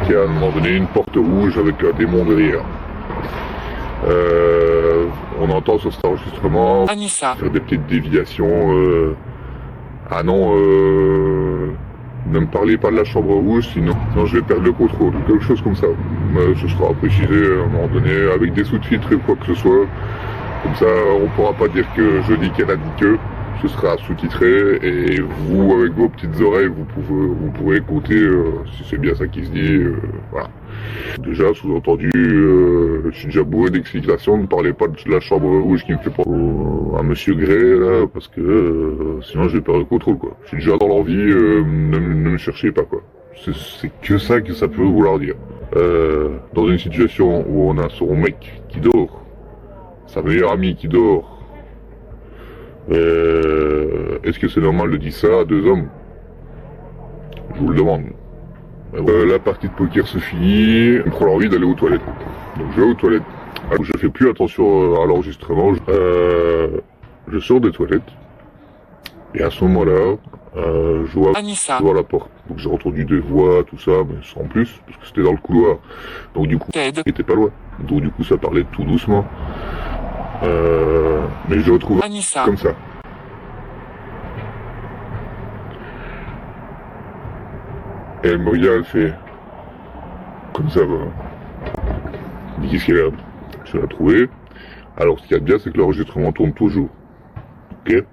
qui a à un moment donné une porte rouge avec un démon derrière. On entend sur cet enregistrement Anissa. faire des petites déviations. Ah non, ne me parlez pas de la chambre rouge, sinon je vais perdre le contrôle. Quelque chose comme ça. Ce sera précisé à un moment donné avec des sous-titres et quoi que ce soit. Comme ça, on pourra pas dire que je dis qu'elle a dit que. Ce sera sous-titré et vous, avec vos petites oreilles, vous pourrez écouter si c'est bien ça qui se dit. Voilà. Déjà, sous-entendu, je suis déjà bourré d'explications. Ne parlez pas de la chambre rouge qui me fait penser à Monsieur Gray, là, parce que sinon je vais perdre le contrôle, quoi. Je suis déjà dans l'envie, ne me cherchez pas, quoi. C'est que ça peut vouloir dire. Dans une situation où on a son mec qui dort, sa meilleure amie qui dort, est-ce que c'est normal de dire ça à deux hommes? Je vous le demande. La partie de poker se finit, je prends l'envie d'aller aux toilettes. Donc je vais aux toilettes. Alors, je fais plus attention à l'enregistrement. Je sors des toilettes. Et à ce moment-là, je vois Anissa. la porte. Donc j'ai entendu des voix, tout ça, mais sans plus, parce que c'était dans le couloir. Donc du coup, Ted. il était pas loin. Donc du coup, ça parlait tout doucement. Mais je le retrouve Anissa. comme ça. Et elle me regarde, elle fait comme ça, va. Je dis qu'est-ce qu'elle a? Je l'ai trouvé. Alors ce qu'il y a de bien, c'est que l'enregistrement tourne toujours. Ok?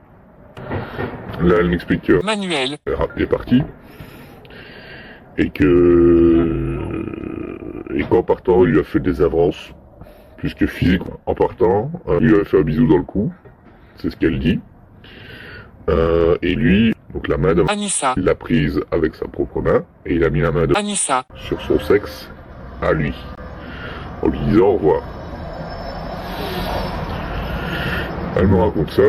Là, elle m'explique que Manuel. est parti. Et qu'en partant, il lui a fait des avances, plus que physiques. En partant, il lui a fait un bisou dans le cou. C'est ce qu'elle dit. Et lui, donc la main de Anissa. il l'a prise avec sa propre main et il a mis la main de Anissa. sur son sexe à lui, en lui disant au revoir. Elle me raconte ça,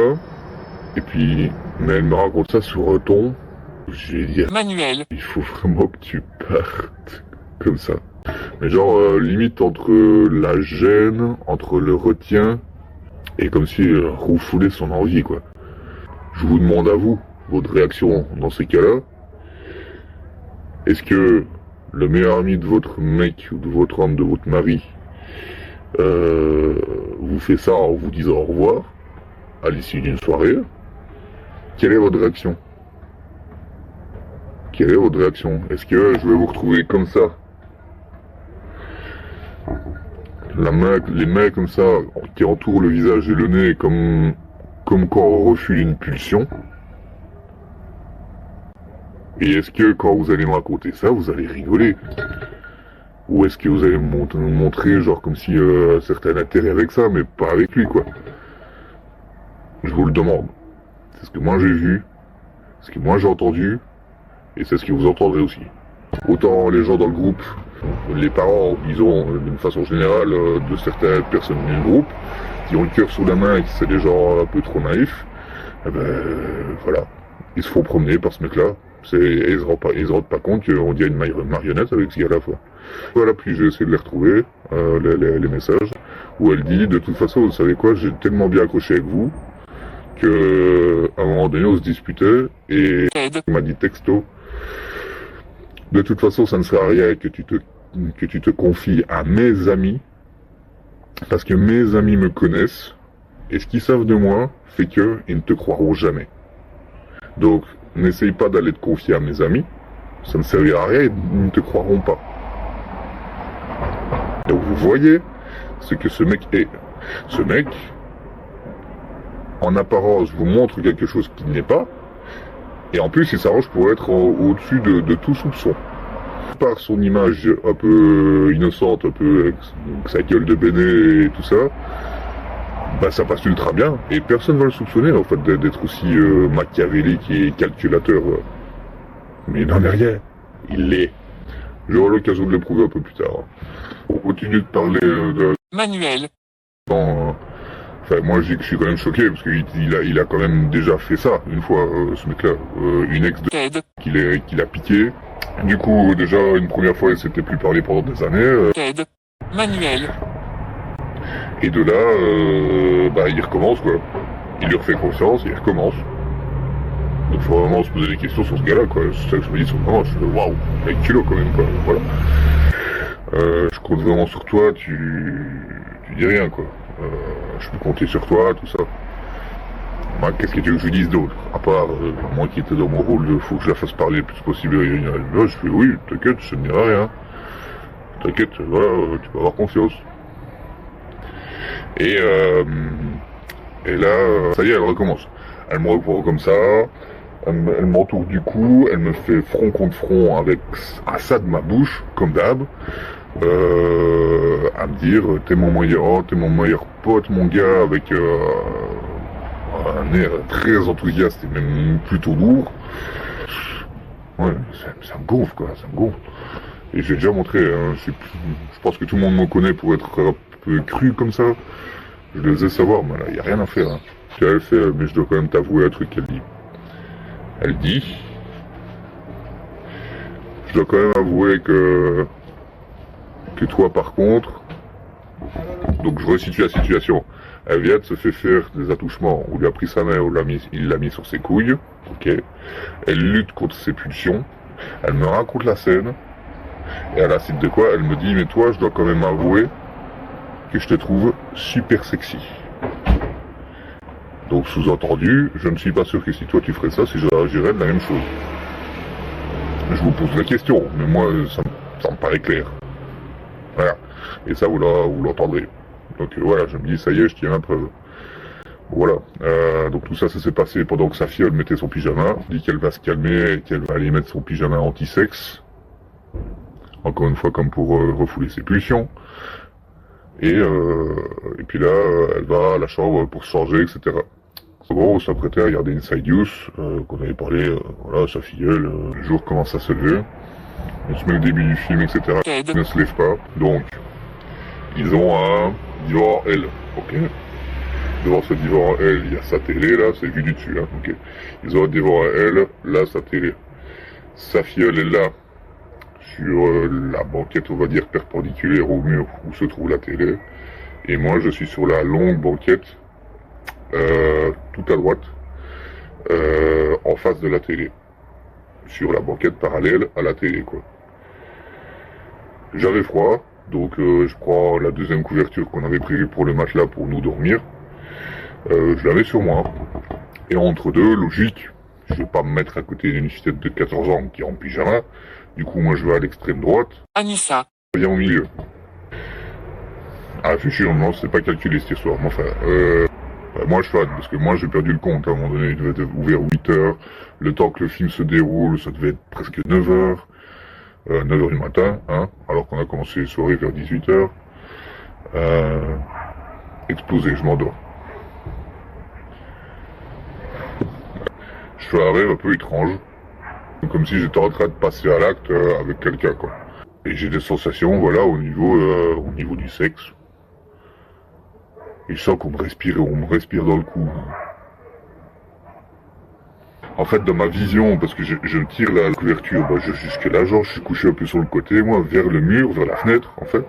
mais elle me raconte ça sur un ton, je vais dire, Manuel. il faut vraiment que tu partes comme ça. Mais genre, limite entre la gêne, entre le retien, et comme si refoulait son envie, quoi. Je vous demande à vous, votre réaction dans ces cas-là. Est-ce que le meilleur ami de votre mec, ou de votre homme, de votre mari, vous fait ça en vous disant au revoir, à l'issue d'une soirée? Quelle est votre réaction? Quelle est votre réaction? Est-ce que je vais vous retrouver comme ça? Les mains comme ça, qui entourent le visage et le nez, comme quand on refuse une pulsion? Et est-ce que quand vous allez me raconter ça, vous allez rigoler? Ou est-ce que vous allez me montrer, genre comme si un certain intérêt avec ça, mais pas avec lui, quoi? Je vous le demande. C'est ce que moi j'ai vu, ce que moi j'ai entendu, et c'est ce que vous entendrez aussi. Autant les gens dans le groupe, les parents, disons, d'une façon générale, de certaines personnes du groupe, qui ont le cœur sous la main et qui sont des gens un peu trop naïfs, eh ben, voilà. Ils se font promener par ce mec-là. Et ils se rendent pas compte qu'on dirait une marionnette avec ce gars à la fois. Voilà, puis j'ai essayé de les retrouver, les messages, où elle dit, de toute façon, vous savez quoi, j'ai tellement bien accroché avec vous, que à un moment donné, on se disputait, et Ted. il m'a dit texto, de toute façon, ça ne sert à rien que tu te confies à mes amis, parce que mes amis me connaissent, et ce qu'ils savent de moi fait qu'ils ne te croiront jamais. Donc, n'essaye pas d'aller te confier à mes amis, ça ne servira à rien, ils ne te croiront pas. Donc vous voyez ce que ce mec est. Ce mec, en apparence, vous montre quelque chose qu'il n'est pas, et en plus il s'arrange pour être au-dessus de tout soupçon. Par son image un peu innocente, un peu avec sa gueule de béné et tout ça, bah ça passe ultra bien, et personne ne va le soupçonner en fait d'être aussi machiavélique et calculateur. Mais il n'en est rien, il l'est. J'aurai l'occasion de le prouver un peu plus tard. On continue de parler de... Manuel. Enfin, moi je dis que je suis quand même choqué, parce qu'il a quand même déjà fait ça, une fois, ce mec-là. Une ex de... Ted. qu'il a piqué. Du coup, déjà, une première fois, il s'était plus parlé pendant des années. Ted. Manuel. Et de là, il recommence, quoi. Il lui refait confiance, il recommence. Donc faut vraiment se poser des questions sur ce gars-là, quoi. C'est ça que je me dis sur le moment, je fais waouh, avec kilo quand même, quoi. Voilà. Je compte vraiment sur toi, tu dis rien, quoi. Je peux compter sur toi, tout ça. Moi, qu'est-ce que tu veux que je lui dise d'autre? À part, moi qui étais dans mon rôle de faut que je la fasse parler le plus possible, là, je fais oui, t'inquiète, je ne dirai rien. T'inquiète, voilà, tu peux avoir confiance. Et là, ça y est, elle recommence. Elle me reprend comme ça, elle m'entoure du cou, elle me fait front contre front avec ça de ma bouche, comme d'hab, à me dire, t'es mon meilleur pote, mon gars, avec un air très enthousiaste et même plutôt lourd. Ouais, ça me gonfle, quoi, ça me gonfle. Et j'ai déjà montré, hein, je pense que tout le monde me connaît pour être un peu cru comme ça. Je le faisais savoir, mais là, y a rien à faire. Hein. Tu elle fait, mais je dois quand même t'avouer un truc qu'elle dit. Elle dit, je dois quand même avouer que toi, par contre, donc je resitue la situation. Elle vient de se faire des attouchements. On lui a pris sa main, il l'a mis sur ses couilles. Ok. Elle lutte contre ses pulsions. Elle me raconte la scène. Et à la suite de quoi, elle me dit, mais toi, je dois quand même avouer que je te trouve super sexy. Donc, sous-entendu, je ne suis pas sûr que si toi tu ferais ça, si je réagirais de la même chose. Je vous pose la question, mais moi, ça me paraît clair. Voilà. Et ça, vous l'entendrez. Donc, voilà, je me dis, ça y est, je tiens la preuve. Voilà. Donc, tout ça, ça s'est passé pendant que sa fille, elle mettait son pyjama. Elle dit qu'elle va se calmer et qu'elle va aller mettre son pyjama anti-sexe. Encore une fois, comme pour refouler ses pulsions. Et puis là, elle va à la chambre pour se changer, etc. Bon, on s'apprêtait à regarder Inside Youth, qu'on avait parlé, voilà, sa filleule, le jour commence à se lever. On se met le début du film, etc. Elle ne se lève pas. Donc, ils ont un divan L, ok. Devant ce divan L, il y a sa télé, là, c'est vu du dessus, hein, ok. Ils ont un divan L, là, sa télé. Sa filleule est là, sur la banquette, on va dire, perpendiculaire au mur où se trouve la télé. Et moi, je suis sur la longue banquette, tout à droite, en face de la télé. Sur la banquette parallèle à la télé, quoi. J'avais froid, donc je prends la deuxième couverture qu'on avait prévue pour le matelas pour nous dormir. Je la mets sur moi. Et entre deux, logique, je vais pas me mettre à côté d'une fillette de 14 ans qui est en pyjama. Du coup, moi, je vais à l'extrême droite. Anissa. Viens au milieu. Ah, fichu, non, c'est pas calculé cette histoire. Mais enfin, moi, je fais, parce que moi, j'ai perdu le compte. À un moment donné, il devait être ouvert 8 heures. Le temps que le film se déroule, ça devait être presque 9 heures. 9 heures du matin, hein, alors qu'on a commencé les soirées vers 18 heures. Explosé, je m'endors. Je fais un rêve un peu étrange. Comme si j'étais en train de passer à l'acte avec quelqu'un, quoi. Et j'ai des sensations, voilà, au niveau du sexe. Et je sens qu'on me respire dans le cou. En fait, dans ma vision, parce que je tire la couverture, bah, jusque là, genre, je suis couché un peu sur le côté, moi, vers le mur, vers la fenêtre, en fait.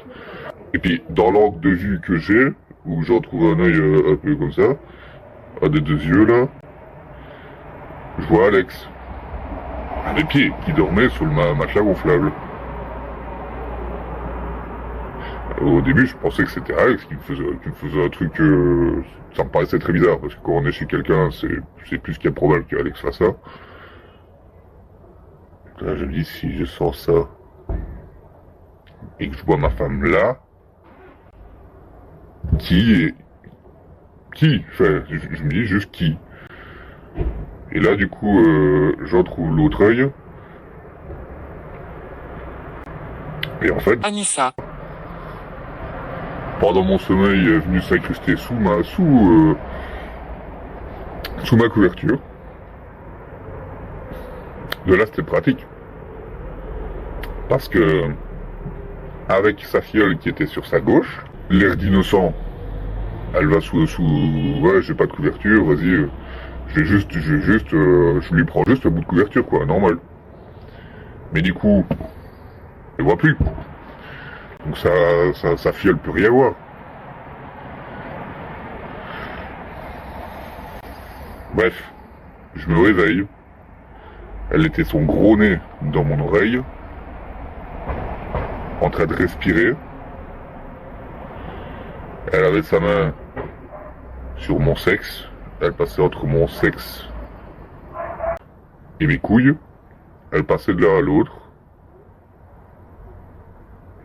Et puis, dans l'angle de vue que j'ai, où j'en trouve un œil un peu comme ça, un des deux yeux, là, je vois Alex. À mes pieds, qui dormait sur le matelas gonflable. Au début, je pensais que c'était Alex qui me faisait un truc... ça me paraissait très bizarre, parce que quand on est chez quelqu'un, c'est plus qu'improbable qu'Alex fasse ça. Là, je me dis, si je sens ça, et que je vois ma femme là, qui enfin, je me dis juste qui. Et là, du coup, j'en trouve l'autre œil. Et en fait... Anissa. Pendant mon sommeil, est venu s'incruster sous ma couverture. De là, c'était pratique. Parce que, avec sa filleule qui était sur sa gauche, l'air d'innocent, elle va ouais, j'ai pas de couverture, vas-y, je lui prends juste un bout de couverture, quoi, normal. Mais du coup, elle voit plus. Donc sa filleule peut rien voir. Bref, je me réveille, Elle était son gros nez dans mon oreille, en train de respirer. Elle avait sa main sur mon sexe. Elle passait entre mon sexe et mes couilles. Elle passait de l'un à l'autre.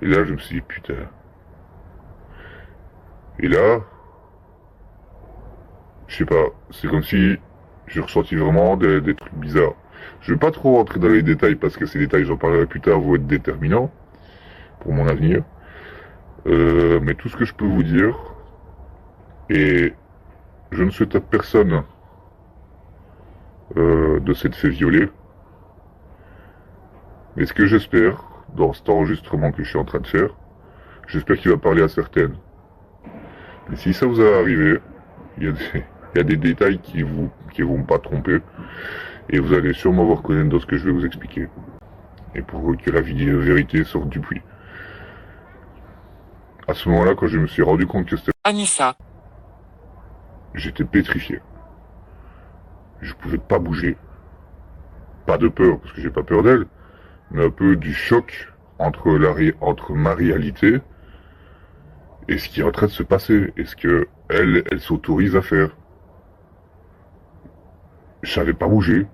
Et là, je me suis dit, putain. Et là, je sais pas, c'est comme si j'ai ressenti vraiment des trucs bizarres. Je vais pas trop rentrer dans les détails parce que ces détails, j'en parlerai plus tard, vont être déterminants pour mon avenir. Mais tout ce que je peux vous dire, et je ne souhaite à personne de s'être fait violer. Mais ce que j'espère, dans cet enregistrement que je suis en train de faire, j'espère qu'il va parler à certaines. Et si ça vous est arrivé, il y a des détails qui vont pas tromper. Et vous allez sûrement vous reconnaître dans ce que je vais vous expliquer. Et pour que la vérité sorte du puits. À ce moment-là, quand je me suis rendu compte que c'était Anissa, j'étais pétrifié. Je pouvais pas bouger. Pas de peur, parce que j'ai pas peur d'elle, mais un peu du choc entre ma réalité et ce qui est en train de se passer, et ce que elle s'autorise à faire. Je savais pas bouger.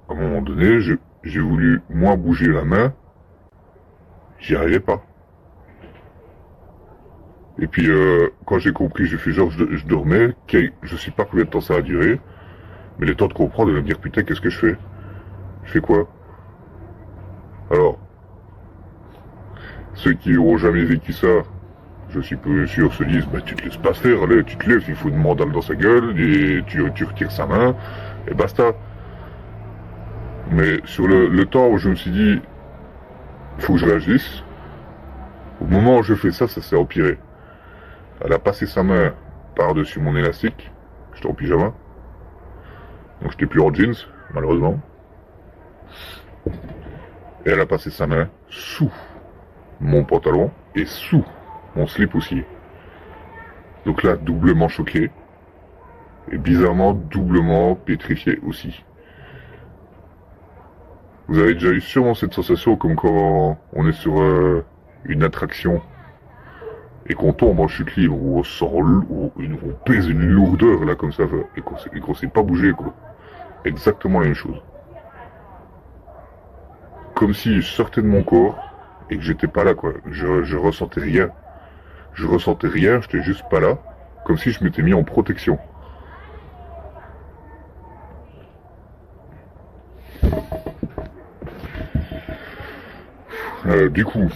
À un moment donné, j'ai voulu, moi, bouger la main. J'y arrivais pas. Et puis, quand j'ai compris, j'ai fait genre, je dormais, je sais pas combien de temps ça a duré, mais le temps de comprendre, de me dire, putain, qu'est-ce que je fais? Je fais quoi? Alors, ceux qui n'auront jamais vécu ça, je suis peu sûr, se disent, bah, tu te laisses pas faire, allez, tu te lèves, il faut une mandale dans sa gueule, et tu retires sa main, et basta. Mais sur le temps où je me suis dit, il faut que je réagisse, au moment où je fais ça, ça s'est empiré. Elle a passé sa main par-dessus mon élastique, j'étais en pyjama, donc j'étais plus en jeans, malheureusement. Et elle a passé sa main sous mon pantalon et sous mon slip aussi. Donc là, doublement choqué. Et bizarrement, doublement pétrifié aussi. Vous avez déjà eu sûrement cette sensation comme quand on est sur une attraction et qu'on tombe en chute libre, où on sent, où on pèse une lourdeur là comme ça, et qu'on sait pas bouger quoi. Exactement la même chose. Comme si je sortais de mon corps et que j'étais pas là quoi. Je ressentais rien. Je ressentais rien, j'étais juste pas là. Comme si je m'étais mis en protection. Du coup,